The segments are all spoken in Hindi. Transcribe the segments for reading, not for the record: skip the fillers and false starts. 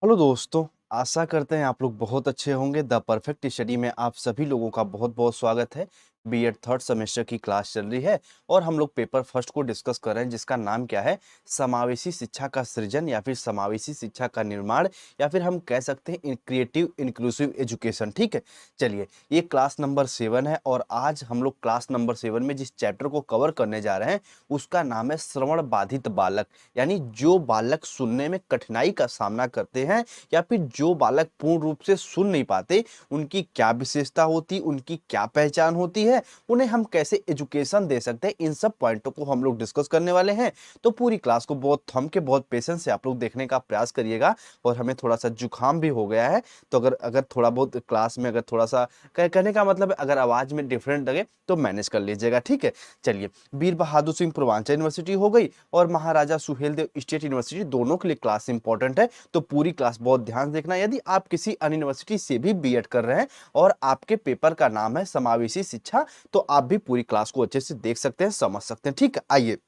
हेलो दोस्तों। आशा करते हैं आप लोग बहुत अच्छे होंगे। द परफेक्ट स्टडी में आप सभी लोगों का बहुत बहुत स्वागत है। बीएड थर्ड सेमेस्टर की क्लास चल रही है और हम लोग पेपर फर्स्ट को डिस्कस कर रहे हैं, जिसका नाम क्या है, समावेशी शिक्षा का सृजन या फिर समावेशी शिक्षा का निर्माण, या फिर हम कह सकते हैं क्रिएटिव इंक्लूसिव एजुकेशन। ठीक है, चलिए ये क्लास नंबर 7 है और आज हम लोग क्लास नंबर 7 में जिस चैप्टर को कवर करने जा रहे हैं उसका नाम है श्रवण बाधित बालक। यानी जो बालक सुनने में कठिनाई का सामना करते हैं या फिर जो बालक पूर्ण रूप से सुन नहीं पाते, उनकी क्या विशेषता होती, उनकी क्या पहचान होती है, उन्हें हम कैसे एजुकेशन दे सकते हैं, इन सब पॉइंटों को हम लोग डिस्कस करने वाले हैं। तो पूरी क्लास को बहुत थम के बहुत पेशेंस से आप लोग देखने का प्रयास करिएगा। और हमें थोड़ा सा जुकाम भी हो गया है, तो अगर अगर थोड़ा बहुत क्लास में अगर थोड़ा सा कहने का मतलब है अगर आवाज में डिफरेंट लगे तो मैनेज कर लीजिएगा। ठीक है, चलिए वीर बहादुर सिंह पूर्वांचल यूनिवर्सिटी हो गई और महाराजा सुहेलदेव स्टेट यूनिवर्सिटी, दोनों के लिए क्लास इंपॉर्टेंट है, तो पूरी क्लास बहुत ध्यान देखना। यदि आप किसी अन्य यूनिवर्सिटी से भी बीएड कर रहे हैं और आपके पेपर का नाम है समावेशी शिक्षा, तो आप भी पूरी क्लास को अच्छे से देख सकते हैं, समझ सकते हैं। ठीक है, आइए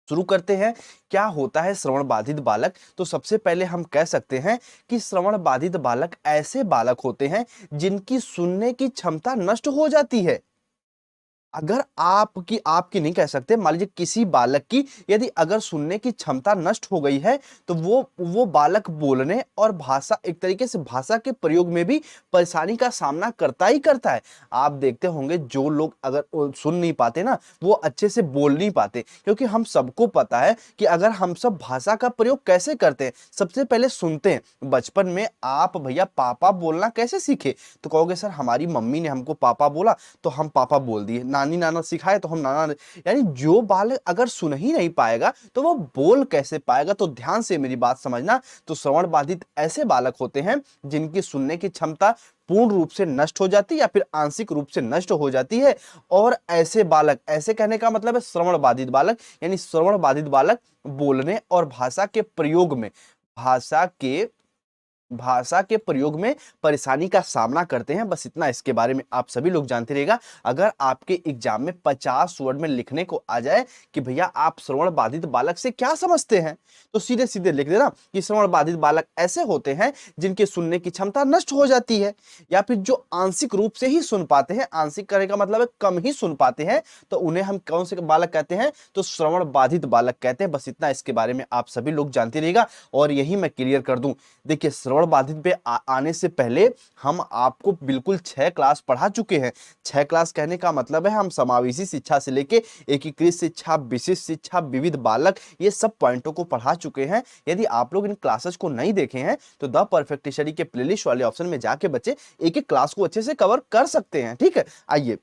शुरू करते हैं। क्या होता है श्रवण बाधित बालक? तो सबसे पहले हम कह सकते हैं कि श्रवण बाधित बालक ऐसे बालक होते हैं जिनकी सुनने की क्षमता नष्ट हो जाती है। अगर आपकी आपकी नहीं कह सकते, मान लीजिए किसी बालक की यदि अगर सुनने की क्षमता नष्ट हो गई है तो वो बालक बोलने और भाषा, एक तरीके से भाषा के प्रयोग में भी परेशानी का सामना करता ही करता है। आप देखते होंगे जो लोग अगर सुन नहीं पाते ना, वो अच्छे से बोल नहीं पाते, क्योंकि हम सबको पता है कि अगर हम सब भाषा का प्रयोग कैसे करते हैं, सबसे पहले सुनते हैं। बचपन में आप भैया पापा बोलना कैसे सीखे? तो कहोगे सर हमारी मम्मी ने हमको पापा बोला तो हम पापा बोल दिए, नानी नाना सिखाए तो हम नाना। यानी जो बालक अगर सुन ही नहीं पाएगा तो वो बोल कैसे पाएगा? तो ध्यान से मेरी बात समझना। तो श्रवण बाधित ऐसे बालक होते हैं जिनकी सुनने की क्षमता पूर्ण रूप से नष्ट हो जाती है या फिर आंशिक रूप से नष्ट हो जाती है। और ऐसे बालक, ऐसे कहने का मतलब है श्रवण बाधित बालक, यानी श्रवण बाधित बालक बोलने और भाषा के प्रयोग में परेशानी का सामना करते हैं। बस इतना इसके बारे में आप सभी लोग जानते रहिएगा। अगर आपके एग्जाम में 50 वर्ड में लिखने को आ जाए कि भैया आप श्रवण बाधित बालक से क्या समझते हैं, तो सीधे सीधे लिख देना कि श्रवण बाधित बालक ऐसे होते हैं जिनके सुनने की क्षमता नष्ट हो जाती है, या फिर जो आंशिक रूप से ही सुन पाते हैं। आंशिक करने का मतलब है कम ही सुन पाते हैं, तो उन्हें हम कौन से बालक कहते हैं? तो श्रवण बाधित बालक कहते हैं। बस इतना इसके बारे में आप सभी लोग जानते रहिएगा। और यही मैं क्लियर कर दूं, देखिए श्रवण बाधित पे आने से पहले हम आपको बिल्कुल 6 क्लास पढ़ा चुके हैं। 6 क्लास कहने का मतलब है हम समावेशी शिक्षा से लेके एकीकृत शिक्षा, विशिष्ट शिक्षा, विविध बालक, ये सब पॉइंटों को पढ़ा चुके हैं। यदि आप लोग इन क्लासेस को नहीं देखे हैं तो द परफेक्ट स्टडी के प्लेलिस्ट वाले ऑप्शन में जाके बच्चे एक एक क्लास को अच्छे से कवर कर सकते हैं। ठीक है, आइए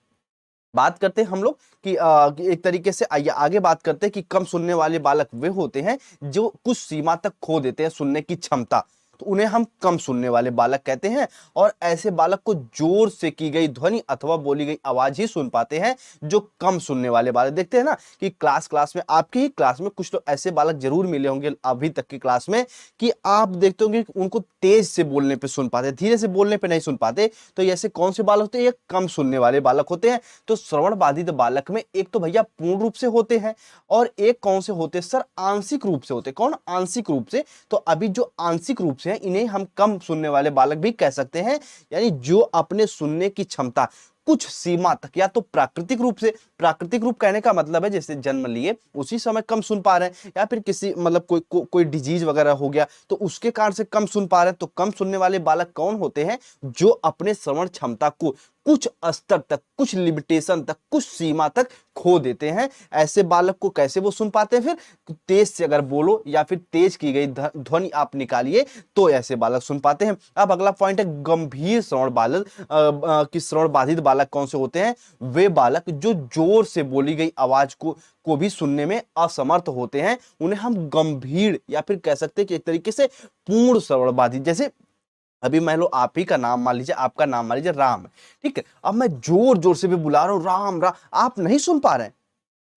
बात करते हैं हम लोग कि एक तरीके से आइए आगे बात करते हैं कि कम सुनने वाले बालक वे होते हैं जो कुछ सीमा तक खो देते हैं सुनने की क्षमता, तो उन्हें हम कम सुनने वाले बालक कहते हैं। और ऐसे बालक को जोर से की गई ध्वनि अथवा बोली गई आवाज ही सुन पाते हैं, जो कम सुनने वाले बालक। देखते हैं ना कि क्लास क्लास में, आपकी ही क्लास में कुछ तो ऐसे बालक जरूर मिले होंगे अभी तक की क्लास में कि आप देखते होंगे कि उनको तेज से बोलने पे सुन पाते, धीरे से बोलने पे नहीं सुन पाते। तो ऐसे कौन से बालक होते हैं? ये कम सुनने वाले बालक होते हैं। तो श्रवण बाधित बालक में एक तो भैया पूर्ण रूप से होते हैं और एक कौन से होते हैं सर? आंशिक रूप से होते हैं। कौन? आंशिक रूप से। तो अभी जो आंशिक रूप से हैं इन्हें हम कम सुनने वाले बालक भी कह सकते हैं, यानी जो अपने सुनने की क्षमता कुछ सीमा तक, या तो प्राकृतिक रूप से, प्राकृतिक रूप कहने का मतलब है जैसे जन्म लिए उसी समय कम सुन पा रहे हैं, या फिर किसी मतलब कोई डिजीज वगैरह हो गया तो उसके कारण से कम सुन पा रहे हैं। तो कम सुनने वाले बालक कौन होते हैं? जो अपने श्रवण क्षमता को कुछ स्तर तक, कुछ लिमिटेशन तक, कुछ सीमा तक खो देते हैं। ऐसे बालक को कैसे वो सुन पाते हैं? फिर तेज से अगर बोलो या फिर तेज की गई ध्वनि आप निकालिए तो ऐसे बालक सुन पाते हैं। अब अगला पॉइंट है गंभीर श्रवण बालक कि श्रवण बाधित बालक कौन से होते हैं? वे बालक जो जोर से बोली गई आवाज को भी सुनने में असमर्थ होते हैं, उन्हें हम गंभीर या फिर कह सकते हैं कि एक तरीके से पूर्ण श्रवण बाधित। जैसे अभी मान लो आप ही का नाम मान लीजिए, आपका नाम मान लीजिए राम है, ठीक है, अब मैं जोर जोर से भी बुला रहा हूं राम राम, आप नहीं सुन पा रहे हैं,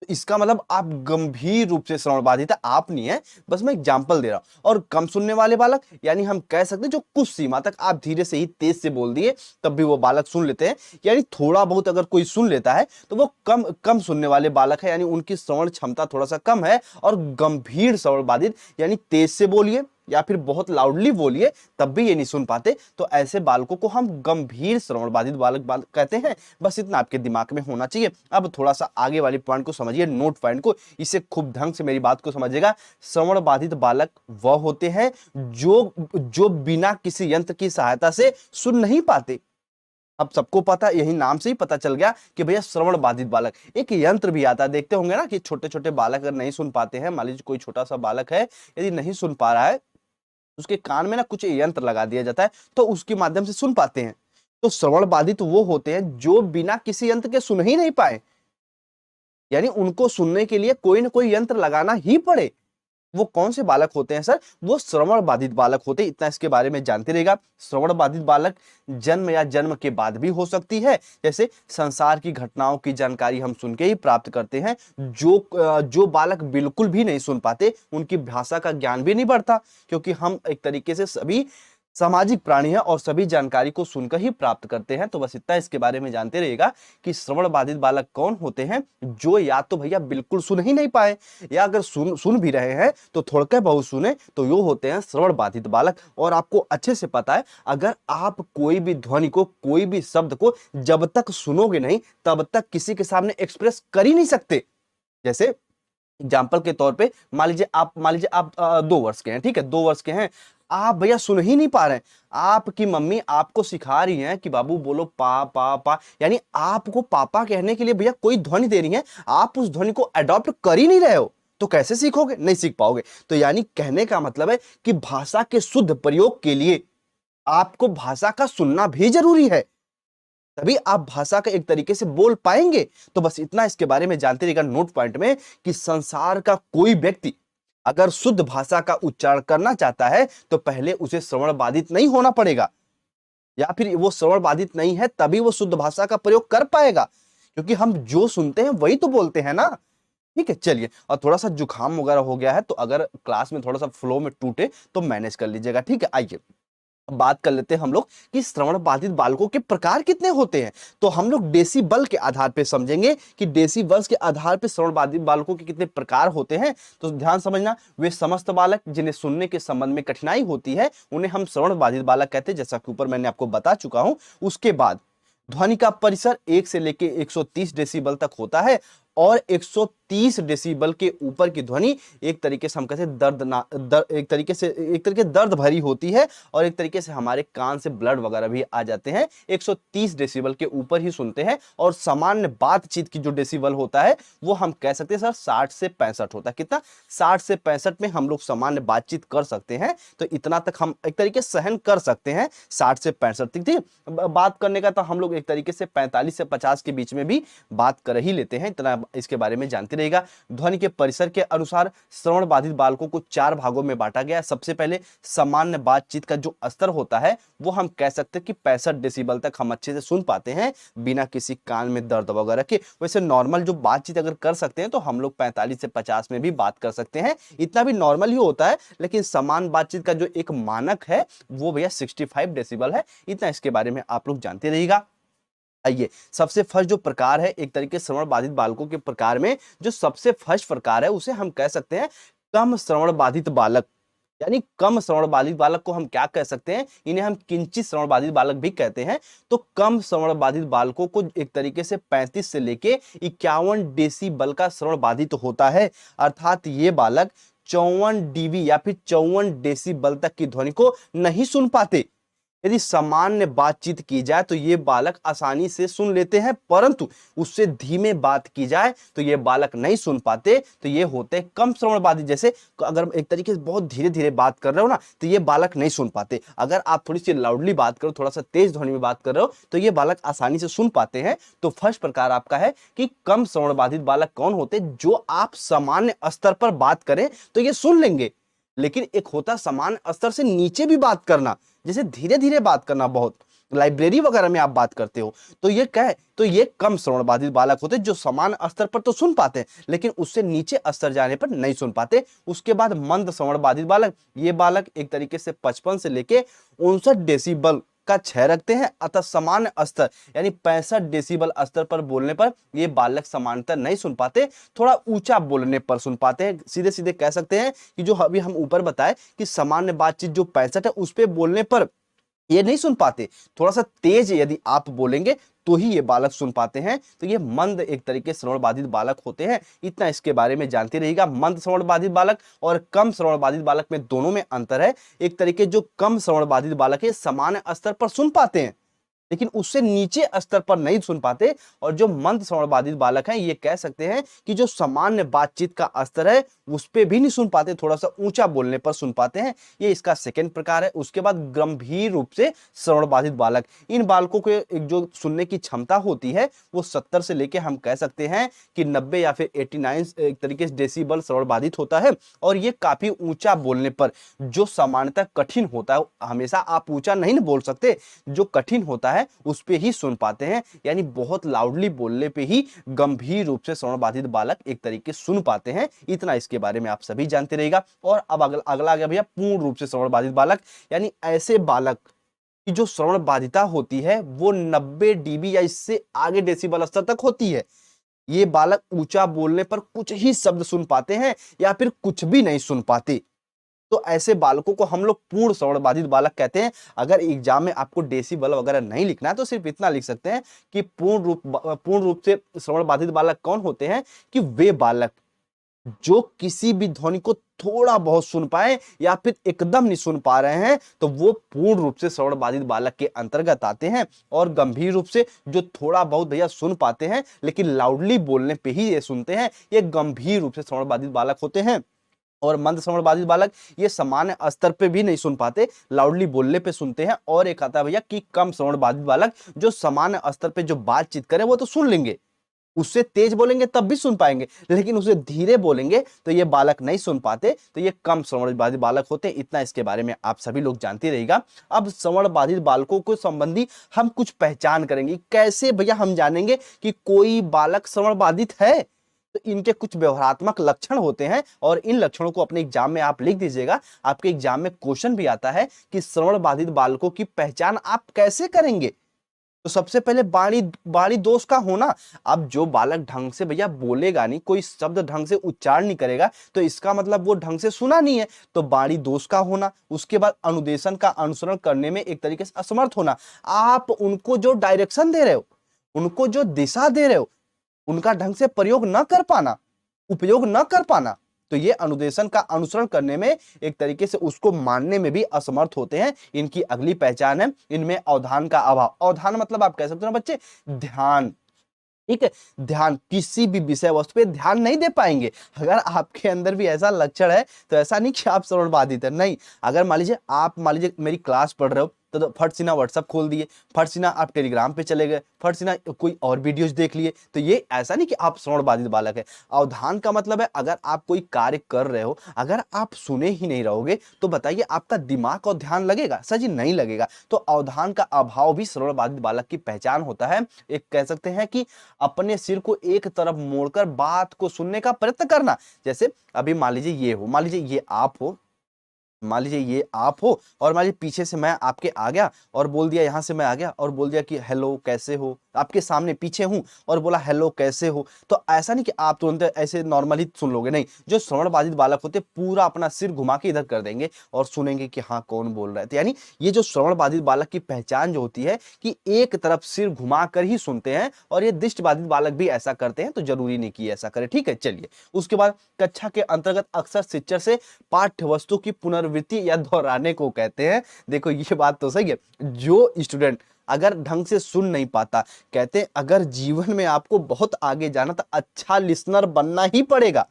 तो इसका मतलब आप गंभीर रूप से श्रवण बाधित है, आप नहीं है, बस मैं एग्जांपल दे रहा हूं। और कम सुनने वाले बालक यानी हम कह सकते हैं जो कुछ सीमा तक आप धीरे से ही तेज से बोल दिए तब भी वो बालक सुन लेते हैं, यानी थोड़ा बहुत अगर कोई सुन लेता है तो वो कम कम सुनने वाले बालक है, यानी उनकी श्रवण क्षमता थोड़ा सा कम है। और गंभीर श्रवण बाधित यानी तेज से बोलिए या फिर बहुत लाउडली बोलिए तब भी ये नहीं सुन पाते, तो ऐसे बालकों को हम गंभीर श्रवण बाधित बालक कहते हैं। बस इतना आपके दिमाग में होना चाहिए। अब थोड़ा सा आगे वाले पॉइंट को समझिए, नोट पॉइंट को, इसे खूब ढंग से मेरी बात को समझिएगा। श्रवण बाधित बालक वह होते हैं जो बिना किसी यंत्र की सहायता से सुन नहीं पाते। अब सबको पता, यही नाम से ही पता चल गया कि भैया श्रवण बाधित बालक। एक यंत्र भी आता है, देखते होंगे ना कि छोटे छोटे बालक अगर नहीं सुन पाते हैं, मान लीजिए कोई छोटा सा बालक है, यदि नहीं सुन पा रहा है, उसके कान में ना कुछ यंत्र लगा दिया जाता है, तो उसके माध्यम से सुन पाते हैं। तो श्रवण बाधित वो होते हैं जो बिना किसी यंत्र के सुन ही नहीं पाए, यानी उनको सुनने के लिए कोई ना कोई यंत्र लगाना ही पड़े। वो कौन से बालक होते हैं सर? वो श्रवण बाधित बालक होते हैं। इतना इसके बारे में जानते रहेगा। श्रवण बाधित बालक जन्म या जन्म के बाद भी हो सकती है, जैसे संसार की घटनाओं की जानकारी हम सुन के ही प्राप्त करते हैं। जो बालक बिल्कुल भी नहीं सुन पाते, उनकी भाषा का ज्ञान भी नहीं बढ़ता, क्योंकि हम एक तरीके से सभी सामाजिक प्राणी है और सभी जानकारी को सुनकर ही प्राप्त करते हैं। तो बस इतना इसके बारे में जानते रहिएगा कि श्रवण बाधित बालक कौन होते हैं, जो या तो भैया बिल्कुल सुन ही नहीं पाए, या अगर सुन भी रहे हैं तो थोड़के बहुत सुने, तो यो होते हैं श्रवण बाधित बालक। और आपको अच्छे से पता है, अगर आप कोई भी ध्वनि को, कोई भी शब्द को जब तक सुनोगे नहीं, तब तक किसी के सामने एक्सप्रेस कर ही नहीं सकते। जैसे एग्जाम्पल के तौर पे मान लीजिए आप 2 वर्ष के हैं, ठीक है, 2 वर्ष के हैं, आप भैया सुन ही नहीं पा रहे हैं। आपकी मम्मी आपको सिखा रही है कि बाबू बोलो पा पा पा, यानी आपको पापा कहने के लिए भैया कोई ध्वनि दे रही है, आप उस ध्वनि को अडॉप्ट कर ही नहीं रहे हो, तो कैसे सीखोगे? नहीं सीख पाओगे। तो यानी कहने का मतलब है कि भाषा के शुद्ध प्रयोग के लिए आपको भाषा का सुनना भी जरूरी है, तभी आप भाषा का एक तरीके से बोल पाएंगे। तो बस इतना इसके बारे में जानते रहिएगा नोट पॉइंट में, कि संसार का कोई व्यक्ति अगर शुद्ध भाषा का उच्चारण करना चाहता है, तो पहले उसे श्रवण बाधित नहीं होना पड़ेगा, या फिर वो श्रवण बाधित नहीं है तभी वो शुद्ध भाषा का प्रयोग कर पाएगा, क्योंकि हम जो सुनते हैं वही तो बोलते हैं ना। ठीक है, चलिए। और थोड़ा सा जुकाम वगैरह हो गया है, तो अगर क्लास में थोड़ा सा फ्लो में टूटे तो मैनेज कर लीजिएगा, ठीक है। आइए बात कर लेते हैं हम लोग कि श्रवण बाधित बालकों के प्रकार कितने होते हैं। तो हम लोग डेसिबल के आधार पे समझेंगे कि डेसिबल्स के आधार पे श्रवण बाधित बालकों के कितने प्रकार होते हैं। तो ध्यान समझना, वे समस्त बालक जिन्हें सुनने के संबंध में कठिनाई होती है, उन्हें हम श्रवण बाधित बालक कहते हैं, जैसा कि ऊपर मैंने आपको बता चुका हूं। उसके बाद ध्वनि का परिसर 1 से लेके 130 डेसिबल तक होता है, और 130 डेसिबल के ऊपर की ध्वनि एक तरीके से हम कहते हैं एक तरीके दर्द भरी होती है, और एक तरीके से हमारे कान से ब्लड वगैरह भी आ जाते हैं। 130 डेसिबल के ऊपर ही सुनते हैं। और सामान्य बातचीत की जो डेसिबल होता है, वो हम कह सकते हैं सर 60 से 65 होता है। कितना? 60 से 65 में हम लोग सामान्य बातचीत कर सकते हैं। तो इतना तक हम एक तरीके से सहन कर सकते हैं, 60 से 65 तक। ठीक, बात करने का तो हम लोग एक तरीके से 45 से 50 के बीच में भी बात कर ही लेते हैं। इतना इसके बारे में जानते रहेगा। ध्वनि के परिसर के अनुसार श्रवण बाधित बालकों को 4 भागों में बांटा गया है। सबसे पहले सामान्य बातचीत का जो स्तर होता है, वो हम कह सकते हैं कि 65 डेसिबल तक हम अच्छे से सुन पाते हैं, बिना किसी कान में दर्द वगैरह के। वैसे नॉर्मल जो बातचीत अगर कर सकते हैं, तो हम लोग 45 से 50 में भी बात कर सकते हैं, इतना भी नॉर्मल ही होता है। लेकिन समान बातचीत का जो एक मानक है, वो भैया 65 डेसिबल है। इतना इसके बारे में आप लोग जानते रहिएगा। आइए, सबसे फर्स्ट जो प्रकार है, एक तरीके से श्रवण बाधित बालकों के प्रकार में जो सबसे फर्स्ट प्रकार है, उसे हम कह सकते हैं कम श्रवण बाधित बालक। यानी कम श्रवण बाधित बालक को हम क्या कह सकते हैं? इन्हें हम किंचित श्रवण बाधित बालक भी कहते हैं। तो कम श्रवण बाधित बालकों को एक तरीके से 35 से लेके 51 डेसिबल का श्रवण बाधित होता है, अर्थात ये बालक 54 डीबी या फिर 54 डेसिबल तक की ध्वनि को नहीं सुन पाते। यदि सामान्य बातचीत की जाए तो ये बालक आसानी से सुन लेते हैं, परंतु उससे धीमे बात की जाए तो ये बालक नहीं सुन पाते। तो ये होते हैं कम श्रवण बाधित। जैसे अगर एक तरीके से बहुत धीरे धीरे बात कर रहे हो ना, तो ये बालक नहीं सुन पाते। अगर आप थोड़ी सी लाउडली बात करो, थोड़ा सा तेज ध्वनि में बात कर रहे हो, तो ये बालक आसानी से सुन पाते हैं। तो फर्स्ट प्रकार आपका है कि कम श्रवण बाधित बालक कौन होते? जो आप सामान्य स्तर पर बात करें तो ये सुन लेंगे, लेकिन एक होता सामान्य स्तर से नीचे भी बात करना, जैसे धीरे धीरे बात करना, बहुत लाइब्रेरी वगैरह में आप बात करते हो, तो ये क्या है? तो ये कम श्रवण बाधित बालक होते हैं, जो समान स्तर पर तो सुन पाते हैं, लेकिन उससे नीचे स्तर जाने पर नहीं सुन पाते। उसके बाद मंद श्रवण बाधित बालक, ये बालक एक तरीके से 55 से लेके 59 डेसिबल का क्षय रखते हैं, अतः सामान्य स्तर यानी 65 डेसिबल स्तर पर बोलने पर ये बालक समानांतर नहीं सुन पाते, थोड़ा ऊंचा बोलने पर सुन पाते हैं। सीधे सीधे कह सकते हैं कि जो अभी हम ऊपर बताए कि सामान्य बातचीत जो 65 है उस पे बोलने पर ये नहीं सुन पाते, थोड़ा सा तेज यदि आप बोलेंगे तो ही ये बालक सुन पाते हैं। तो ये मंद एक तरीके श्रवण बाधित बालक होते हैं। इतना इसके बारे में जानते रहिएगा। मंद श्रवण बाधित बालक और कम श्रवण बाधित बालक में दोनों में अंतर है। एक तरीके जो कम श्रवण बाधित बालक है सामान्य स्तर पर सुन पाते हैं, लेकिन उससे नीचे स्तर पर नहीं सुन पाते। और जो मंद श्रवण बाधित बालक हैं ये कह सकते हैं कि जो सामान्य बातचीत का स्तर है उस पे भी नहीं सुन पाते, थोड़ा सा ऊंचा बोलने पर सुन पाते हैं। ये इसका सेकंड प्रकार है। उसके बाद गंभीर रूप से श्रवण बाधित बालक, इन बालकों के एक जो सुनने की क्षमता होती है वो 70 से लेके हम कह सकते हैं कि 90 या फिर 89 एक तरीके से डेसिबल श्रवण बाधित होता है। और ये काफी ऊंचा बोलने पर, जो सामान्यतः कठिन होता है, हमेशा आप ऊंचा नहीं बोल सकते, जो कठिन होता है उस पे ही सुन पाते हैं। यानी बहुत लाउडली बोलने पे ही गंभीर रूप से श्रवण बाधित बालक एक तरीके सुन पाते हैं। इतना इसके बारे में आप सभी जानते रहेगा। और अब अगला आ गया भैया पूर्ण रूप से श्रवण बाधित बालक, यानी ऐसे बालक की जो श्रवण बाधिता होती है वो 90 डीबी या इससे आगे डेसिबल स्तर तक होती है। ये बालक ऊंचा बोलने पर कुछ ही शब्द सुन पाते हैं या फिर कुछ भी नहीं सुन पाते। तो ऐसे बालकों को हम लोग पूर्ण श्रवण बाधित बालक कहते हैं। अगर एग्जाम में आपको डेसिबल वगैरह नहीं लिखना है तो सिर्फ इतना लिख सकते हैं कि पूर्ण रूप से श्रवण बाधित बालक कौन होते हैं, कि वे बालक जो किसी भी ध्वनि को थोड़ा बहुत सुन पाए या फिर एकदम नहीं सुन पा रहे हैं, तो वो पूर्ण रूप से श्रवण बाधित बालक के अंतर्गत आते हैं। और गंभीर रूप से जो थोड़ा बहुत भैया सुन पाते हैं लेकिन लाउडली बोलने पे ही ये सुनते हैं, ये गंभीर रूप से श्रवण बाधित बालक होते हैं। और मंद श्रवण बाधित बालक ये सामान्य स्तर पे भी नहीं सुन पाते, लाउडली बोलने पे सुनते हैं। और एक आता है भैया कि कम श्रवण बाधित बालक, जो सामान्य स्तर पे जो बातचीत करे वो तो सुन लेंगे, उससे तेज बोलेंगे तब भी सुन पाएंगे, लेकिन उसे धीरे बोलेंगे तो ये बालक नहीं सुन पाते। तो ये कम श्रवण बाधित बालक होते हैं। इतना इसके बारे में आप सभी लोग जानते रहेगा। अब श्रवण बाधित बालकों को संबंधी हम कुछ पहचान करेंगे। कैसे भैया हम जानेंगे कि कोई बालक श्रवण बाधित है? तो इनके कुछ व्यवहारात्मक लक्षण होते हैं और इन लक्षणों को अपने एग्जाम में आप लिख दीजिएगा। आपके एग्जाम में क्वेश्चन भी आता है कि श्रवण बाधित बालकों की पहचान आप कैसे करेंगे। तो सबसे पहले बाणी दोष का होना। अब जो बालक ढंग से भैया बोलेगा नहीं, कोई शब्द ढंग से उच्चारण नहीं करेगा, तो इसका मतलब वो ढंग से सुना नहीं है, तो बाणी दोष का होना। उसके बाद अनुदेशन का अनुसरण करने में एक तरीके से असमर्थ होना। आप उनको जो डायरेक्शन दे रहे हो, उनको जो दिशा दे रहे हो, उनका ढंग से प्रयोग न कर पाना, उपयोग न कर पाना, तो ये अनुदेशन का अनुसरण करने में एक तरीके से उसको मानने में भी असमर्थ होते हैं। इनकी अगली पहचान है, इनमें अवधान का अभाव। अवधान मतलब आप कह सकते हो ना बच्चे, ध्यान। ठीक है, ध्यान, किसी भी विषय वस्तु पे ध्यान नहीं दे पाएंगे। अगर आपके अंदर भी ऐसा लक्षण है तो ऐसा नहीं कि आप श्रवण बाधित है, नहीं। अगर मान लीजिए मेरी क्लास पढ़ रहे हो तो फट सीना व्हाट्सअप खोल दिए, फट सीना आप टेलीग्राम पे चले गए, फट सीना कोई और वीडियोज देख लिए, तो ये ऐसा नहीं कि आप श्रवण बाधित बालक है। अवधान का मतलब है अगर आप कोई कार्य कर रहे हो, अगर आप सुने ही नहीं रहोगे तो बताइए आपका दिमाग और ध्यान लगेगा? सजी नहीं लगेगा। तो अवधान का अभाव भी श्रवण बाधित बालक की पहचान होता है। एक कह सकते हैं कि अपने सिर को एक तरफ मोड़कर बात को सुनने का प्रयत्न करना। जैसे अभी मान लीजिए ये हो, मान लीजिए ये आप हो, मान लीजिए ये आप हो, और मान लीजिए पीछे से मैं आपके आ गया और बोल दिया, यहां से मैं आ गया और बोल दिया कि हेलो कैसे हो, आपके सामने पीछे हूं और बोला हेलो कैसे हो। तो ऐसा नहीं कि आप तुरंत ऐसे नॉर्मली सुन लोगे, नहीं। जो श्रवण बाधित बालक होते पूरा अपना सिर घुमा के इधर कर देंगे और सुनेंगे कि हाँ कौन बोल रहा है। तो यानी ये जो श्रवण बाधित बालक की पहचान जो होती है कि एक तरफ सिर घुमा कर ही सुनते हैं, और ये दृष्टि बाधित बालक भी ऐसा करते हैं, तो जरूरी नहीं कि ऐसा करे। ठीक है, चलिए। उसके बाद कक्षा के अंतर्गत अक्सर शिक्षक से पाठ्य वस्तु की पुनर्वृत्ति या दोहराने को कहते हैं। देखो ये बात तो सही है, जो स्टूडेंट अगर ढंग से सुन नहीं पाता, कहते हैं अगर जीवन में आपको बहुत आगे जाना तो अच्छा लिसनर बनना ही पड़ेगा।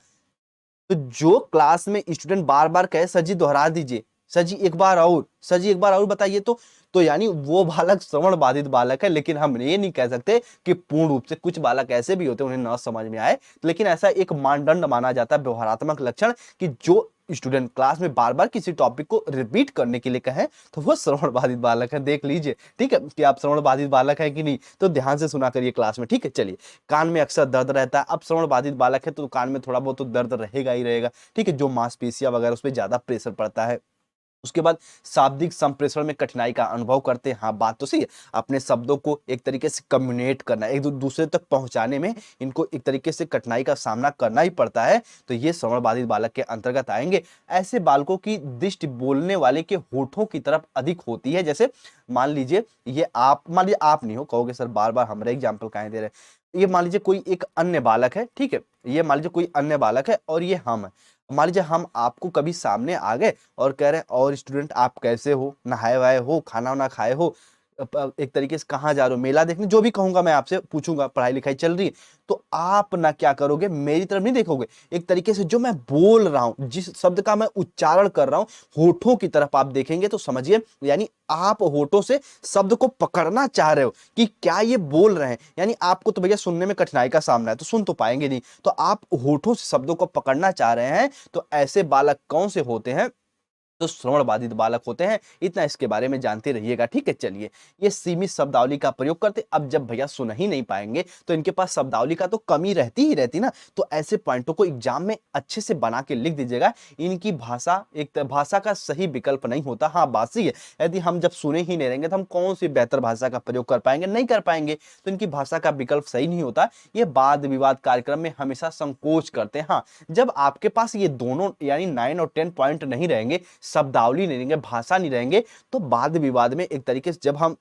तो जो क्लास में स्टूडेंट बार बार कहे सर जी दोहरा दीजिए, सर जी एक बार और, सर जी एक बार और बताइए, तो यानी वो बालक श्रवण बाधित बालक है। लेकिन हम ये नहीं कह सकते कि पूर्ण रूप से, कुछ बालक ऐसे भी होते हैं उन्हें ना समझ में आए, लेकिन ऐसा एक मानदंड माना जाता है व्यवहारात्मक लक्षण कि जो स्टूडेंट क्लास में बार बार किसी टॉपिक को रिपीट करने के लिए कहें तो वो श्रवण बाधित बालक है। देख लीजिए, ठीक है, कि आप श्रवण बाधित बालक है कि नहीं, तो ध्यान से सुना करिए क्लास में। ठीक है, चलिए। कान में अक्सर दर्द रहता है। अब श्रवण बाधित बालक है तो कान में थोड़ा बहुत तो दर्द रहेगा ही रहेगा। ठीक है, जो मांसपेशियां वगैरह उस पर ज्यादा प्रेशर पड़ता है। उसके बाद शाब्दिक संप्रेषण में कठिनाई का अनुभव करते हैं। हाँ, बात तो सही है। अपने शब्दों को एक तरीके से कम्युनिकेट करना, एक दूसरे तक पहुँचाने में इनको एक तरीके से कठिनाई का सामना करना ही पड़ता है, तो ये श्रवण बाधित बालक के अंतर्गत आएँगे। ऐसे बालकों की दृष्टि बोलने वाले के होठों की तरफ अधिक होती है। जैसे मान लीजिए मान लीजिए आप नहीं हो, कहोगे सर बार-बार हमारा एग्जाम्पल काहे दे रहे हैं। ये मान लीजिए कोई एक अन्य बालक है, ठीक है? ये मान लीजिए कोई अन्य बालक है और ये हम हैं। मान लीजिए हम आपको कभी सामने आ गए और कह रहे हैं, और स्टूडेंट आप कैसे हो? नहाए-वहाए हो? खाना-वाना खाए हो? एक तरीके से कहाँ जा रहे हो? मेला देखने? जो भी कहूँगा मैं आपसे पूछूँगा, पढ़ाई-लिखाई चल रही है, तो आप ना क्या करोगे, मेरी तरफ नहीं देखोगे। एक तरीके से जो मैं बोल रहा हूँ, जिस शब्द का मैं उच्चारण कर रहा हूँ, होठों की तरफ आप देखेंगे तो समझिए यानी आप होठों से शब्द को पकड़ना चाह रहे हो कि क्या ये बोल रहे हैं। यानी आपको तो भैया सुनने में कठिनाई का सामना है, तो सुन तो पाएँगे नहीं। तो आप होठों से शब्दों को पकड़ना चाह रहे हैं, तो ऐसे बालक कौन से होते हैं? तो श्रवण बाधित बालक होते हैं। इतना इसके बारे में जानते रहिएगा, ठीक है? चलिए, ये सीमित शब्दावली का प्रयोग करते, अब जब भैया सुन ही नहीं पाएँगे, तो इनके पास शब्दावली का तो कमी रहती ही रहती ना, तो ऐसे पॉइंटों को एग्जाम में अच्छे से बना के लिख दीजिएगा। इनकी भाषा भाषा का सही विकल्प नहीं होता। हाँ, बात सही है, यदि हम जब सुने ही नहीं रहेंगे, तो हम कौन-सी बेहतर भाषा का प्रयोग कर पाएँगे? नहीं कर पाएँगे, तो इनकी भाषा का विकल्प सही नहीं होता। ये वाद-विवाद कार्यक्रम में हमेशा संकोच करते हैं। हाँ, जब आपके पास ये दोनों यानी 9 और 10 पॉइंट नहीं रहेंगे, शब्दावली नहीं रहेंगे, भाषा नहीं रहेंगे, तो वाद-विवाद में एक तरीके से जब हम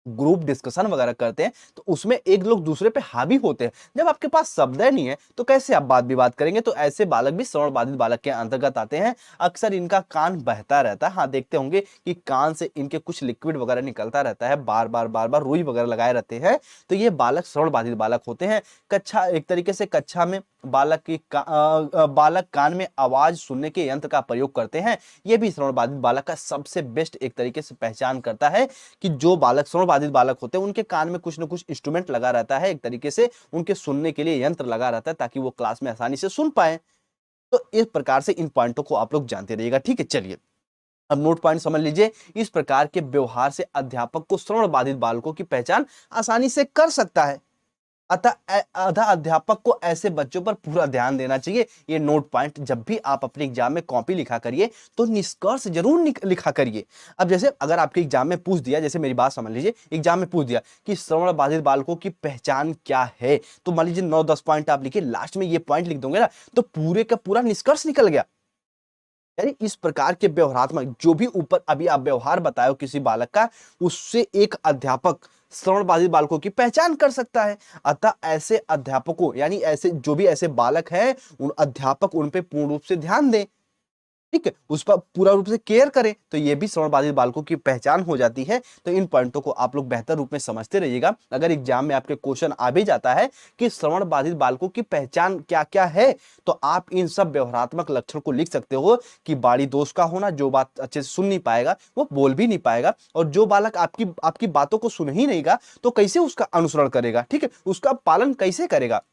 ग्रुप डिस्कशन वगैरह करते हैं, तो उसमें एक लोग दूसरे पे हावी होते हैं। जब आपके पास शब्द नहीं है, तो कैसे आप वाद-विवाद करेंगे? तो ऐसे बालक भी श्रवण बाधित बालक के अंतर्गत आते हैं। अक्सर इनका कान बहता रहता है। हाँ, देखते होंगे कि कान से इनके कुछ लिक्विड वगैरह निकलता रहता है, बार-बार, बार-बार रुई वगैरह लगाए रहते हैं, तो ये बालक श्रवण बाधित बालक होते हैं। एक तरीके से कक्षा में बालक कान में आवाज़ सुनने के यंत्र का प्रयोग करते हैं। ये भी श्रवण बाधित बालक का सबसे बेस्ट एक तरीके से पहचान करता है कि जो बालक श्रवण बाधित बालक होते हैं, उनके कान में कुछ न कुछ इंस्ट्रूमेंट लगा रहता है, एक तरीके से उनके सुनने के लिए यंत्र लगा रहता है, ताकि वो क्लास में आसानी से सुन पाएँ। तो इस प्रकार से इन पॉइंटों को आप लोग जानते रहिएगा, ठीक है? चलिए, अब नोट पॉइंट समझ लीजिए। इस प्रकार के व्यवहार से अध्यापक को श्रवण बाधित बालकों की पहचान आसानी से कर सकता है। अतः अध्यापक को ऐसे बच्चों पर पूरा ध्यान देना चाहिए। ये नोट पॉइंट जब भी आप अपने एग्जाम में कॉपी लिखा करिए, तो निष्कर्ष जरूर लिखा करिए। अब जैसे अगर आपके एग्जाम में पूछ दिया, जैसे मेरी बात समझ लीजिए, एग्जाम में पूछ दिया कि श्रवण बाधित बालकों की पहचान क्या है, तो मान लीजिए 9-10 पॉइंट आप लिखिए, लास्ट में ये पॉइंट लिख दोगे ना, तो पूरे का पूरा निष्कर्ष निकल गया। यानी इस प्रकार के व्यवहारात्मक जो भी ऊपर अभी आप व्यवहार बताए हो किसी बालक का, उससे एक अध्यापक श्रवण बाधित बालकों की पहचान कर सकता है। अतः ऐसे अध्यापकों यानी ऐसे जो भी ऐसे बालक हैं, उन अध्यापक उन पे पूर्ण रूप से ध्यान दें। ठीक है? उस पर पूरा रूप से केयर करें, तो ये भी श्रवण बाधित बालकों की पहचान हो जाती है। तो इन पॉइंटों को आप लोग बेहतर रूप में समझते रहिएगा। अगर एग्जाम में आपके क्वेश्चन आ भी जाता है कि श्रवण बाधित बालकों की पहचान क्या-क्या है, तो आप इन सब व्यवहारात्मक लक्षण को लिख सकते हो कि बाड़ी दोष का होना, जो बात अच्छे से सुन नहीं पाएगा, वो बोल भी नहीं पाएगा, और जो बालक आपकी आपकी बातों को सुन ही नहीं गा, तो कैसे उसका अनुसरण करेगा? ठीक है? उसका पालन कैसे करेगा?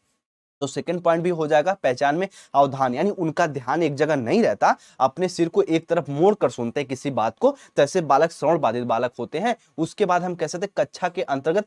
तो सेकंड पॉइंट भी हो जाएगा पहचान में अवधान, यानी उनका ध्यान एक जगह नहीं रहता, अपने सिर को एक तरफ मोड़ कर सुनते हैं किसी बात को, तो ऐसे बालक श्रवण बाधित बालक होते हैं। उसके बाद हम कह सकते हैं कक्षा के अंतर्गत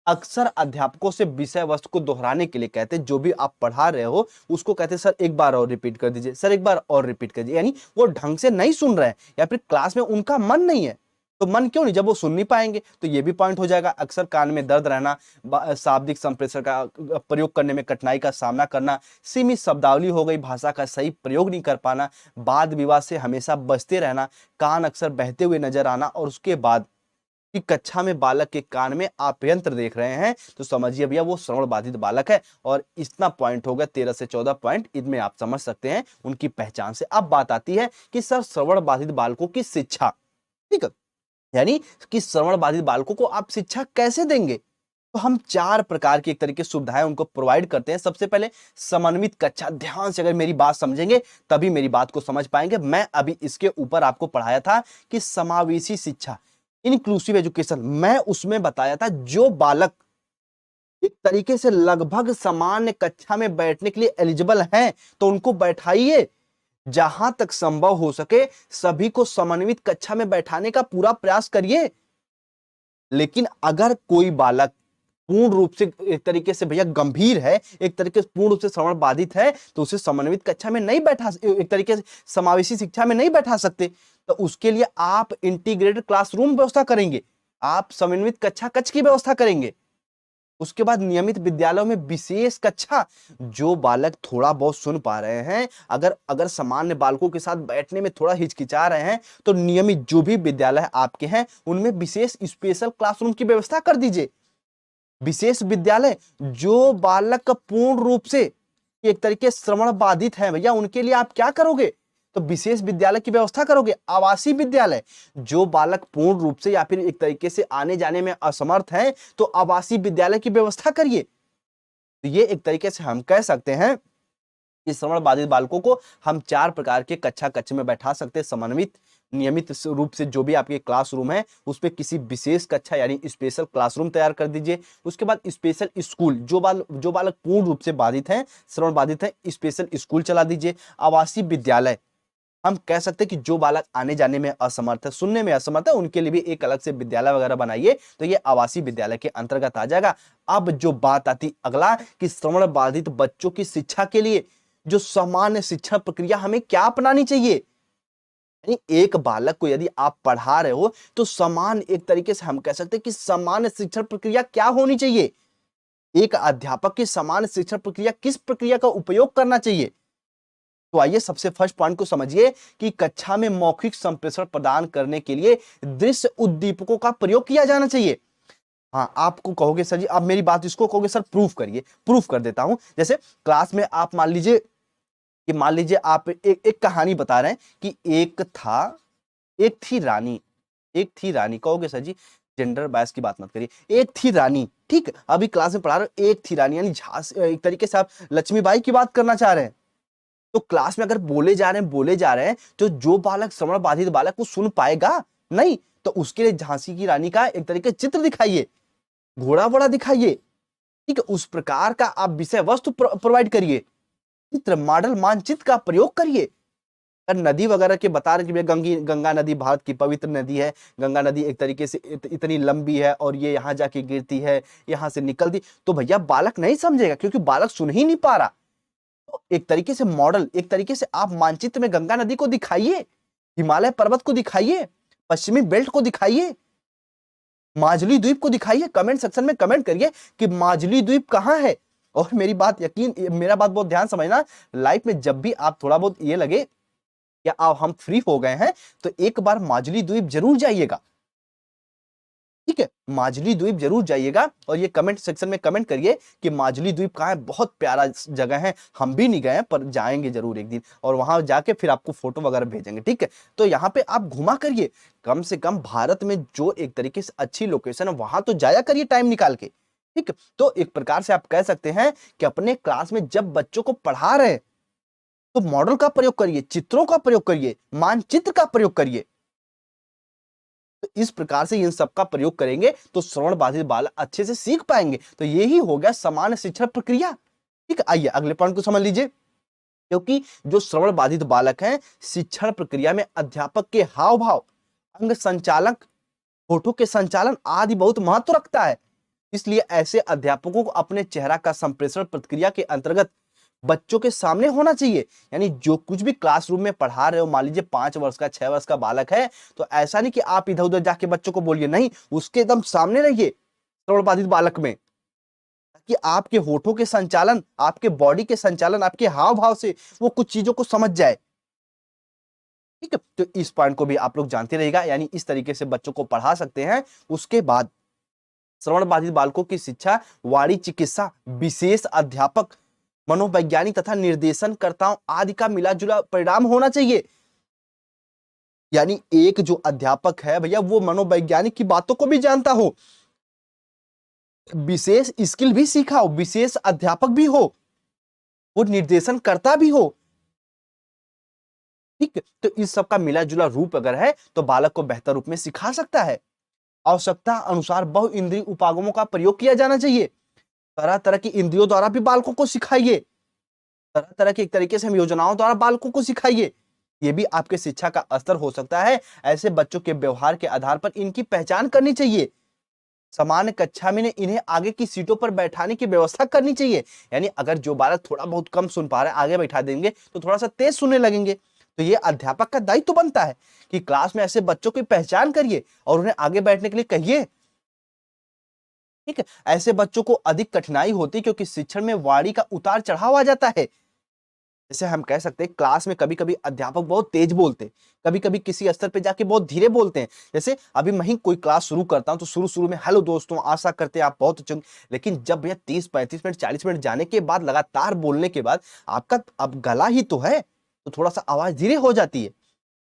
अक्सर अध्यापकों से विषय वस्तु को दोहराने के लिए कहते हैं, जो भी आप पढ़ा रहे हो उसको कहते हैं सर एक बार और रिपीट कर दीजिए, सर एक बार और रिपीट कर दीजिए, यानी वो ढंग से नहीं सुन रहे हैं या फिर क्लास में उनका मन नहीं है, तो मन क्यों नहीं, जब वो सुन नहीं पाएंगे, तो ये भी पॉइंट हो जाएगा। अक्सर कान में दर्द रहना, शाब्दिक संप्रेषण का प्रयोग करने में कठिनाई का सामना करना, सीमित शब्दावली हो गई, भाषा का सही प्रयोग नहीं कर पाना, वाद विवाद से हमेशा बचते रहना, कान अक्सर बहते हुए नजर आना, और उसके बाद कि कक्षा में बालक के कान में आप यंत्र देख रहे हैं, तो समझिए भैया वो श्रवण बाधित बालक है। और इतना पॉइंट हो गया, 13 से 14 पॉइंट इनमें आप समझ सकते हैं उनकी पहचान से। अब बात आती है कि सर श्रवण बाधित बालकों की शिक्षा, ठीक है, यानी कि श्रवण बाधित बालकों को आप शिक्षा कैसे देंगे? तो हम 4 प्रकार की एक तरीके से सुविधाएं उनको प्रोवाइड करते हैं। सबसे पहले समन्वित कक्षा, ध्यान से अगर मेरी बात समझेंगे तभी मेरी बात को समझ पाएंगे। मैं अभी इसके ऊपर आपको पढ़ाया था कि समावेशी शिक्षा, इंक्लूसिव एजुकेशन, मैं उसमें बताया था जो बालक एक तरीके से लगभग सामान्य कक्षा में बैठने के लिए एलिजिबल हैं, तो उनको बैठाइए। जहां तक संभव हो सके सभी को समन्वित कक्षा में बैठाने का पूरा प्रयास करिए। लेकिन अगर कोई बालक पूर्ण रूप से एक तरीके से भैया गंभीर है, एक तरीके से पूर्ण रूप से श्रवण बाधित है, तो उसे समन्वित कक्षा में नहीं बैठा, एक तरीके से समावेशी शिक्षा में नहीं बैठा सकते। तो उसके लिए आप इंटीग्रेटेड क्लासरूम व्यवस्था करेंगे, आप समन्वित कक्षा कक्ष की व्यवस्था करेंगे। उसके बाद नियमित विद्यालयों में विशेष कक्षा, जो बालक थोड़ा बहुत सुन पा रहे हैं, अगर अगर सामान्य बालकों के साथ बैठने में थोड़ा हिचकिचा रहे हैं, तो नियमित जो भी विद्यालय आपके हैं उनमें विशेष स्पेशल क्लासरूम की व्यवस्था कर दीजिए। विशेष विद्यालय, जो बालक पूर्ण रूप से एक तरीके श्रवण बाधित है भैया, उनके लिए आप क्या करोगे, तो विशेष विद्यालय की व्यवस्था करोगे। आवासीय विद्यालय, जो बालक पूर्ण रूप से या फिर एक तरीके से आने जाने में असमर्थ है, तो आवासीय विद्यालय की व्यवस्था करिए। तो ये एक तरीके से हम कह सकते हैं कि श्रवण बाधित बालकों को हम 4 प्रकार के कक्षा कक्ष में बैठा सकते हैं। समन्वित, नियमित रूप से जो भी आपके क्लासरूम है उस पे किसी विशेष कक्षा यानी स्पेशल क्लासरूम तैयार कर दीजिए। उसके बाद स्पेशल स्कूल, जो बालक पूर्ण रूप से बाधित हैं, श्रवण बाधित है, स्पेशल स्कूल चला दीजिए। आवासीय विद्यालय, हम कह सकते हैं कि जो बालक आने जाने में असमर्थ है, सुनने में असमर्थ है, उनके लिए भी एक अलग से विद्यालय वगैरह बनाइए, तो ये आवासीय विद्यालय के अंतर्गत आ जाएगा। अब जो बात आती अगला कि श्रवण बाधित बच्चों की शिक्षा के लिए जो सामान्य शिक्षा प्रक्रिया हमें क्या अपनानी चाहिए। यानी एक बालक को यदि आप पढ़ा रहे हो तो समान, एक तरीके से हम कह सकते हैं कि सामान्य शिक्षण प्रक्रिया क्या होनी चाहिए। एक अध्यापक की सामान्य शिक्षण प्रक्रिया, किस प्रक्रिया का उपयोग करना चाहिए। तो आइए सबसे फर्स्ट पॉइंट को समझिए कि कक्षा में मौखिक संप्रेषण प्रदान करने के लिए दृश्य उद्दीपकों का प्रयोग किया जाना चाहिए। हाँ, आपको कहोगे सर जी, आप मेरी बात इसको कहोगे सर प्रूफ करिए, प्रूफ कर देता हूं। जैसे क्लास में आप मान लीजिए आप एक कहानी बता रहे हैं कि एक थी रानी, कहोगे सर जी जेंडर बायस की बात मत करिए, एक थी रानी, ठीक। अभी क्लास में पढ़ा रहे हो, एक थी रानी, यानी एक तरीके से आप लक्ष्मीबाई की बात करना चाह रहे हैं। तो क्लास में अगर बोले जा रहे हैं, तो जो बालक श्रवण बाधित बालक वो सुन पाएगा नहीं, तो उसके लिए झांसी की रानी का एक तरीके चित्र दिखाइए, घोड़ा वोड़ा दिखाइए, ठीक है। उस प्रकार का आप विषय वस्तु प्रोवाइड करिए, चित्र, मॉडल, मानचित्र का प्रयोग करिए। अगर नदी वगैरह के बता रहे कि गंगा नदी भारत की पवित्र नदी है, गंगा नदी एक तरीके से इतनी लंबी है और ये यहाँ जाके गिरती है, यहाँ से निकलती, तो भैया बालक नहीं समझेगा, क्योंकि बालक सुन ही नहीं पा रहा। तो एक तरीके से मॉडल, एक तरीके से आप मानचित्र में गंगा नदी को दिखाइए, हिमालय पर्वत को दिखाइए, पश्चिमी बेल्ट को दिखाइए, माजुली द्वीप को दिखाइए। कमेंट सेक्शन में कमेंट करिए कि माजुली द्वीप कहां है। और मेरी बात मेरा बात बहुत ध्यान समझना, लाइफ में जब भी आप थोड़ा बहुत ये लगे या आप हम फ्री हो गए हैं, तो एक बार माजुली द्वीप जरूर जाइएगा, ठीक है। माजुली द्वीप जरूर जाइएगा और ये कमेंट सेक्शन में कमेंट करिए कि माजुली द्वीप कहाँ है। बहुत प्यारा जगह है, हम भी नहीं गए हैं पर जाएंगे जरूर एक दिन, और वहां जाके फिर आपको फोटो वगैरह भेजेंगे, ठीक है। तो यहाँ पे आप घुमा करिए, कम से कम भारत में जो एक तरीके से अच्छी लोकेशन है वहां तो जाया करिए टाइम निकाल के, ठीक है। तो एक प्रकार से आप कह सकते हैं कि अपने क्लास में जब बच्चों को पढ़ा रहे हैं तो मॉडल का प्रयोग करिए, चित्रों का प्रयोग करिए, मानचित्र का प्रयोग करिए। तो इस प्रकार से इन सब का प्रयोग करेंगे तो श्रवण बाधित बालक अच्छे से सीख पाएंगे। तो यही हो गया सामान्य शिक्षण प्रक्रिया, ठीक है। आइए अगले पॉइंट को समझ लीजिए। क्योंकि जो श्रवण बाधित बालक हैं, शिक्षण प्रक्रिया में अध्यापक के हाव भाव, अंग संचालक, होठों के संचालन आदि बहुत महत्व रखता है। इसलिए ऐसे अध्यापकों को अपने चेहरा का संप्रेषण प्रक्रिया के अंतर्गत बच्चों के सामने होना चाहिए। यानी जो कुछ भी क्लासरूम में पढ़ा रहे हो, मान लीजिए 5 वर्ष का 6 वर्ष का बालक है, तो ऐसा नहीं कि आप इधर उधर जाके बच्चों को बोलिए, नहीं, उसके एकदम सामने रहिए श्रवण बाधित बालक में, कि आपके होठों के संचालन, आपके बॉडी के संचालन, आपके हाव भाव से वो कुछ चीजों को समझ जाए, ठीक है। तो इस पॉइंट को भी आप लोग जानते रहेगा, यानी इस तरीके से बच्चों को पढ़ा सकते हैं। उसके बाद श्रवण बाधित बालकों की शिक्षा वाणी चिकित्सा, विशेष अध्यापक, मनोवैज्ञानिक तथा निर्देशनकर्ताओं आदि का मिला जुला परिणाम होना चाहिए। यानी एक जो अध्यापक है भैया, वो मनोवैज्ञानिक की बातों को भी जानता हो, विशेष स्किल भी सीखा हो, विशेष अध्यापक भी हो, वो निर्देशन करता भी हो, ठीक है। तो इस सब का मिला जुला रूप अगर है तो बालक को बेहतर रूप में सिखा सकता है। आवश्यकता अनुसार बहु इंद्रिय उपागमों का प्रयोग किया जाना चाहिए। तरह तरह की इंद्रियों द्वारा भी बालकों को सिखाइए, तरह तरह की एक तरीके से हम योजनाओं द्वारा बालकों को सिखाइए। ये भी आपके शिक्षा का स्तर हो सकता है। ऐसे बच्चों के व्यवहार के आधार पर इनकी पहचान करनी चाहिए। सामान्य कक्षा में इन्हें आगे की सीटों पर बैठाने की व्यवस्था करनी चाहिए। यानी अगर जो बालक थोड़ा बहुत कम सुन पा रहा है, आगे बैठा देंगे तो थोड़ा सा तेज सुनने लगेंगे। तो ये अध्यापक का दायित्व बनता है कि क्लास में ऐसे बच्चों की पहचान करिए और उन्हें आगे बैठने के लिए कहिए। ठीक है, ऐसे बच्चों को अधिक कठिनाई होती है क्योंकि शिक्षण में वाणी का उतार चढ़ाव आ जाता है। जैसे हम कह सकते हैं क्लास में कभी-कभी अध्यापक बहुत तेज बोलते हैं, कभी-कभी किसी स्तर पे जाके बहुत धीरे बोलते हैं। जैसे अभी मैं ही कोई क्लास शुरू करता हूं तो शुरू-शुरू में हेलो दोस्तों, आशा करते हैं आप बहुत अच्छे होंगे। लेकिन जब भैया 30, 35 मिनट, 40 मिनट जाने के बाद लगातार बोलने के बाद आपका अब गला ही तो है, तो थोड़ा-सा आवाज धीरे हो जाती है।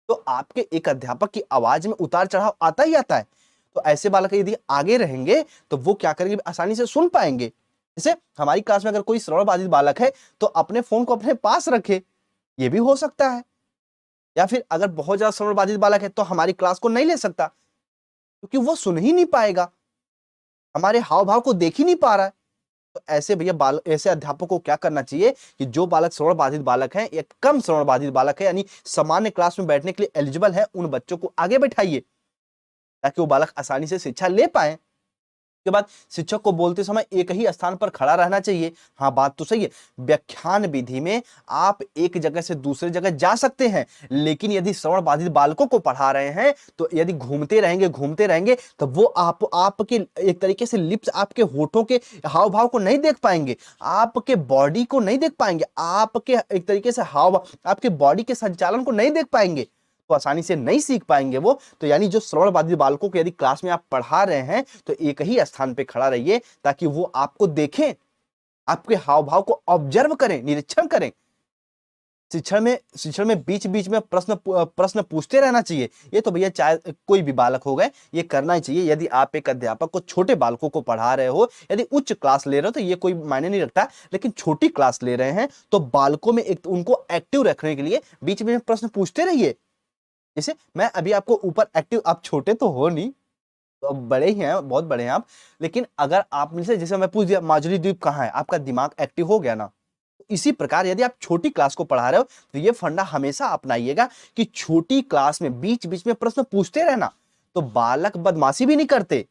तो आपके एक अध्यापक की आवाज में उतार-चढ़ाव आता ही आता है। तो ऐसे बालक यदि आगे रहेंगे तो वो क्या करेंगे, आसानी से सुन पाएंगे। जैसे हमारी क्लास में अगर कोई श्रवण बाधित बालक है तो अपने फोन को अपने पास रखे, ये भी हो सकता है। या फिर अगर बहुत ज्यादा श्रवण बाधित बालक है तो हमारी क्लास को नहीं ले सकता क्योंकि वो सुन ही नहीं पाएगा, हमारे हाव भाव को देख ही नहीं पा रहा है। तो ऐसे भैया ऐसे अध्यापक को क्या करना चाहिए कि जो बालक श्रवण बाधित बालक है या कम श्रवण बाधित बालक है, यानी सामान्य क्लास में बैठने के लिए एलिजिबल है, उन बच्चों को आगे बैठाइए ताकि वो बालक आसानी से शिक्षा ले पाए। के बाद शिक्षक को बोलते समय एक ही स्थान पर खड़ा रहना चाहिए। हाँ, बात तो सही है। व्याख्यान विधि में आप एक जगह से दूसरी जगह जा सकते हैं, लेकिन यदि श्रवण बाधित बालकों को पढ़ा रहे हैं तो यदि घूमते रहेंगे तो वो आपके एक तरीके से लिप्स, आपके होठों के हाव भाव को नहीं देख पाएंगे, आपके बॉडी को नहीं देख पाएंगे, आपके एक तरीके से हाव आपके बॉडी के संचालन को नहीं देख पाएंगे, तो आसानी से नहीं सीख पाएंगे वो। तो यानी जो श्रवण बाधित बालकों को यदि क्लास में आप पढ़ा रहे हैं तो एक ही स्थान पे खड़ा रहिए ताकि वो आपको देखें, आपके हाव भाव को ऑब्जर्व करें, निरीक्षण करें। शिक्षण में बीच-बीच में प्रश्न पूछते रहना चाहिए। ये तो भैया चाहे कोई भी बालक हो गए, ये करना ही चाहिए। यदि आप एक अध्यापक को छोटे बालकों को पढ़ा रहे हो, यदि उच्च क्लास ले रहे हो तो ये कोई मायने नहीं रखता, लेकिन छोटी क्लास ले रहे हैं तो बालकों में एक उनको एक्टिव रखने के लिए बीच-बीच में प्रश्न पूछते रहिए। जैसे मैं अभी आपको ऊपर एक्टिव, आप छोटे तो हो नहीं, तो अब बड़े ही हैं, बहुत बड़े हैं आप, लेकिन अगर आप में से जैसे मैं पूछ दिया माजुली द्वीप कहाँ है, आपका दिमाग एक्टिव हो गया ना। तो इसी प्रकार यदि आप छोटी क्लास को पढ़ा रहे हो तो ये फंडा हमेशा अपनाइएगा कि छोटी क्लास में बीच-बीच में प्रश्न पूछते रहना, तो बालक बदमाशी भी नहीं करते।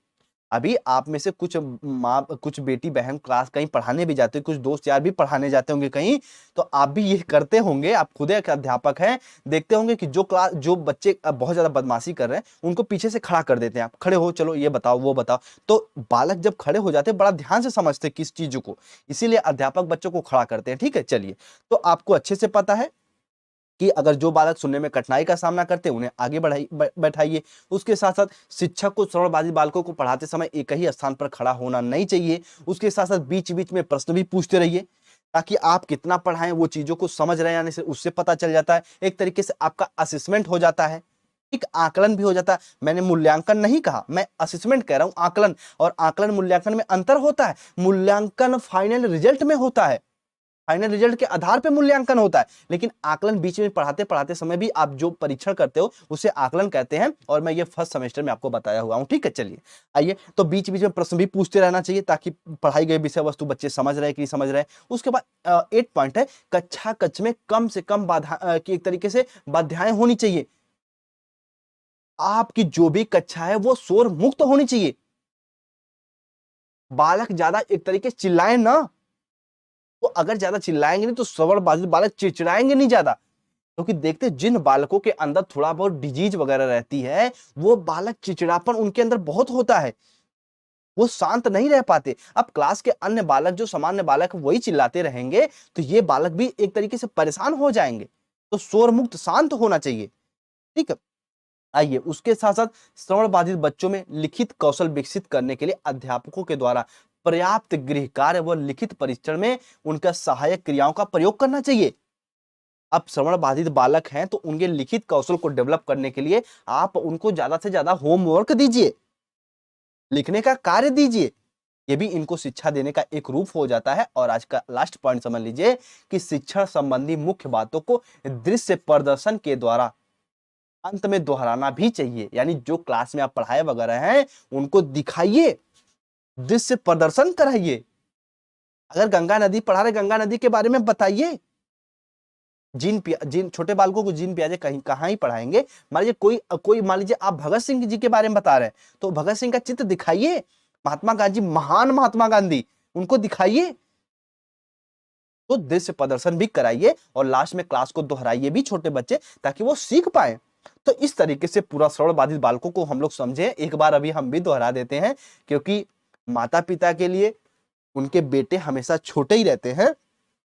अभी आप में से कुछ माँ, कुछ बेटी बहन क्लास कहीं पढ़ाने भी जाते हैं, कुछ दोस्त यार भी पढ़ाने जाते होंगे कहीं, तो आप भी ये करते होंगे, आप खुद एक अध्यापक हैं, देखते होंगे कि जो बच्चे बहुत ज्यादा बदमाशी कर रहे हैं उनको पीछे से खड़ा कर देते हैं, आप खड़े हो, चलो ये बताओ वो बताओ। तो बालक जब खड़े हो जाते हैं बड़ा ध्यान से समझते हैं किस चीज को, इसीलिए अध्यापक बच्चों को खड़ा करते हैं। ठीक है, चलिए, तो आपको अच्छे से पता है कि अगर जो बालक सुनने में कठिनाई का सामना करते हैं उन्हें आगे बैठाइए। उसके साथ साथ शिक्षक को श्रवण बाधित बालकों को पढ़ाते समय एक ही स्थान पर खड़ा होना नहीं चाहिए। उसके साथ साथ बीच बीच में प्रश्न भी पूछते रहिए ताकि आप कितना पढ़ाएं वो चीजों को समझ रहे हैं यानी से उससे पता चल जाता है। एक तरीके से आपका असेसमेंट हो जाता है, एक आकलन भी हो जाता है। मैंने मूल्यांकन नहीं कहा, मैं असेसमेंट कह रहा हूं, आकलन। और आकलन मूल्यांकन में अंतर होता है। मूल्यांकन फाइनल रिजल्ट में होता है, फाइनल रिजल्ट के आधार पे मूल्यांकन होता है, लेकिन आकलन बीच में पढ़ाते पढ़ाते समय भी आप जो परीक्षण करते हो उसे आकलन कहते हैं, और मैं ये फर्स्ट सेमेस्टर में आपको बताया हुआ हूं। ठीक है, चलिए आइए, तो बीच बीच में प्रश्न भी पूछते रहना चाहिए ताकि पढ़ाई गई विषय वस्तु बच्चे समझ रहे हैं कि नहीं समझ रहे हैं। उसके बाद 8 पॉइंट है, कक्षा कक्ष में कम से कम बाधा की एक तरीके से बाधाएं होनी चाहिए। आपकी जो भी कक्षा है वो शोर मुक्त होनी चाहिए। बालक ज्यादा एक तरीके से चिल्लाए ना, तो अगर ज्यादा चिल्लाएंगे नहीं तो श्रवण बाधित बालक चिड़चिड़ाएंगे नहीं ज्यादा, क्योंकि देखते जिन बालकों के अंदर थोड़ा बहुत डिजीज वगैरह रहती है वो बालक चिड़चिड़ापन उनके अंदर बहुत होता है, वो शांत नहीं रह पाते। अब क्लास के अन्य बालक जो सामान्य बालक वही चिल्लाते रहेंगे तो ये बालक भी एक तरीके से परेशान हो जाएंगे। तो शोर मुक्त शांत होना चाहिए। ठीक है, आइए, उसके साथ साथ श्रवण बाधित बच्चों में लिखित कौशल विकसित करने के लिए अध्यापकों के द्वारा पर्याप्त गृह कार्य व लिखित परीक्षण में उनका सहायक क्रियाओं का प्रयोग करना चाहिए। अब श्रवण बाधित बालक हैं तो उनके लिखित कौशल को डेवलप करने के लिए आप उनको ज्यादा से ज्यादा होमवर्क दीजिए, लिखने का कार्य दीजिए। ये भी इनको शिक्षा देने का एक रूप हो जाता है। और आज का लास्ट पॉइंट समझ लीजिए कि शिक्षण संबंधी मुख्य बातों को दृश्य प्रदर्शन के द्वारा अंत में दोहराना भी चाहिए, यानी जो क्लास में आप पढ़ाए वगैरह हैं उनको दिखाइए, दृश्य प्रदर्शन कराइए। अगर गंगा नदी पढ़ा रहे, गंगा नदी के बारे में बताइए। जिन छोटे बालकों को जिन प्याजे कहीं कहाँ ही पढ़ाएंगे। मान लीजिए कोई मान लीजिए आप भगत सिंह जी के बारे में बता रहे हैं तो भगत सिंह का चित्र दिखाइए, महात्मा गांधी, महान महात्मा गांधी, उनको दिखाइए, तो दृश्य प्रदर्शन भी कराइए और लास्ट में क्लास को दोहराइए भी छोटे बच्चे, ताकि वो सीख पाए। तो इस तरीके से पूरा श्रवण बाधित बालकों को हम लोग समझे। एक बार अभी हम भी दोहरा देते हैं, क्योंकि माता पिता के लिए उनके बेटे हमेशा छोटे ही रहते हैं,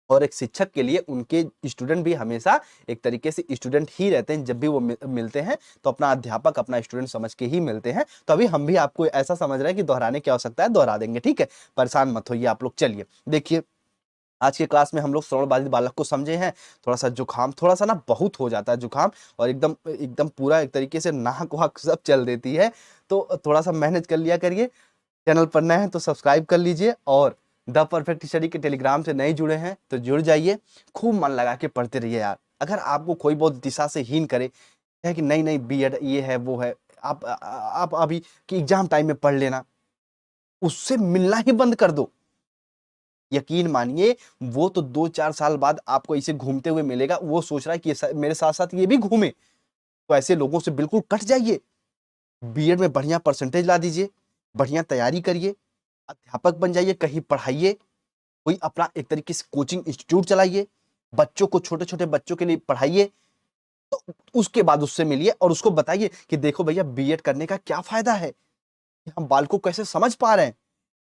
और एक शिक्षक के लिए उनके स्टूडेंट भी हमेशा एक तरीके से स्टूडेंट ही रहते हैं। जब भी वो मिलते हैं तो अपना अध्यापक अपना स्टूडेंट समझ के ही मिलते हैं। तो अभी हम भी आपको ऐसा समझ रहे हैं कि दोहराने की आवश्यकता है, दोहरा देंगे, ठीक है, परेशान मत होइए आप लोग। चलिए देखिए, आज के क्लास में हम लोग श्रवण बाधित बालक को समझे हैं। थोड़ा सा जुकाम, थोड़ा सा ना बहुत हो जाता है जुकाम, और एकदम एकदम पूरा एक तरीके से नाक वाक सब चल देती है, तो थोड़ा सा मैनेज कर लिया करिए। चैनल पर नए हैं तो सब्सक्राइब कर लीजिए, और द परफेक्ट स्टडी के टेलीग्राम से नहीं जुड़े हैं तो जुड़ जाइए। खूब मन लगा के पढ़ते रहिए यार। अगर आपको कोई बहुत दिशा से हीन करे है कि नहीं नहीं बीएड ये है वो है, आप अभी कि एग्जाम टाइम में पढ़ लेना, उससे मिलना ही बंद कर दो। यकीन मानिए, वो तो 2-4 साल बाद आपको इसे घूमते हुए मिलेगा, वो सोच रहा है कि मेरे साथ साथ ये भी घूमे। तो ऐसे लोगों से बिल्कुल कट जाइए। बीएड में बढ़िया परसेंटेज ला दीजिए, बढ़िया तैयारी करिए, अध्यापक बन जाइए, कहीं पढ़ाइए, कोई अपना एक तरीके से कोचिंग इंस्टीट्यूट चलाइए, बच्चों को, छोटे छोटे बच्चों के लिए पढ़ाइए। तो उसके बाद उससे मिलिए और उसको बताइए कि देखो भैया बीएड करने का क्या फायदा है, हम बालकों को कैसे समझ पा रहे हैं।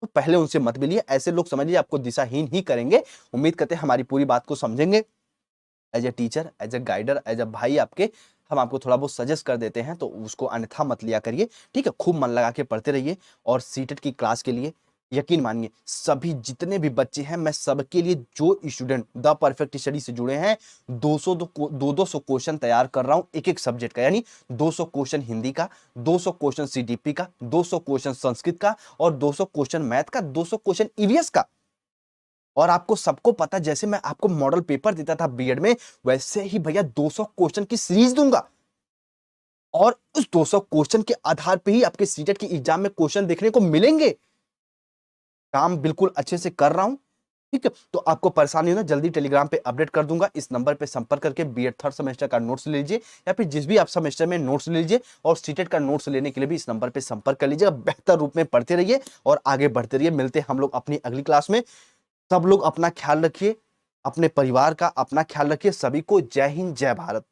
तो पहले उनसे मत मिलिए, ऐसे लोग समझ लीजिए आपको दिशाहीन ही करेंगे। उम्मीद करते हैं हमारी पूरी बात को समझेंगे। As a teacher, as a guider, as a भाई आपके, हम आपको थोड़ा बहुत सजेस्ट कर देते हैं, तो उसको अन्यथा मत लिया करिए, ठीक है। खूब मन लगा के पढ़ते रहिए। और सीटेट की क्लास के लिए यकीन मानिए, सभी जितने भी बच्चे हैं, मैं सबके लिए, जो स्टूडेंट द परफेक्ट स्टडी से जुड़े हैं, 200 क्वेश्चन तैयार कर रहा हूं एक एक सब्जेक्ट का। यानी 200 क्वेश्चन हिंदी का, 200 क्वेश्चन सीडीपी का, 200 क्वेश्चन संस्कृत का, और 200 क्वेश्चन मैथ का, 200 क्वेश्चन ईवीएस का। और आपको सबको पता, जैसे मैं आपको मॉडल पेपर देता था बीएड में, वैसे ही भैया 200 क्वेश्चन की सीरीज दूंगा। और उस 200 क्वेश्चन के आधार पे ही आपके सीटेट की एग्जाम में क्वेश्चन देखने को मिलेंगे। काम बिल्कुल अच्छे से कर रहा हूं, ठीक है। तो आपको परेशानी हो ना, जल्दी टेलीग्राम पे अपडेट कर दूंगा। इस नंबर पे संपर्क करके बीएड थर्ड सेमेस्टर का नोट्स ले लीजिए, या फिर जिस भी आप सेमेस्टर में नोट्स ले लीजिए। और सीटेट का नोट्स लेने के लिए भी इस नंबर पे संपर्क कर लीजिएगा। बेहतर रूप में पढ़ते रहिए और आगे बढ़ते रहिए। मिलते हैं हम लोग अपनी अगली क्लास में। सब लोग अपना ख्याल रखिए, अपने परिवार का अपना ख्याल रखिए। सभी को जय हिंद, जय भारत।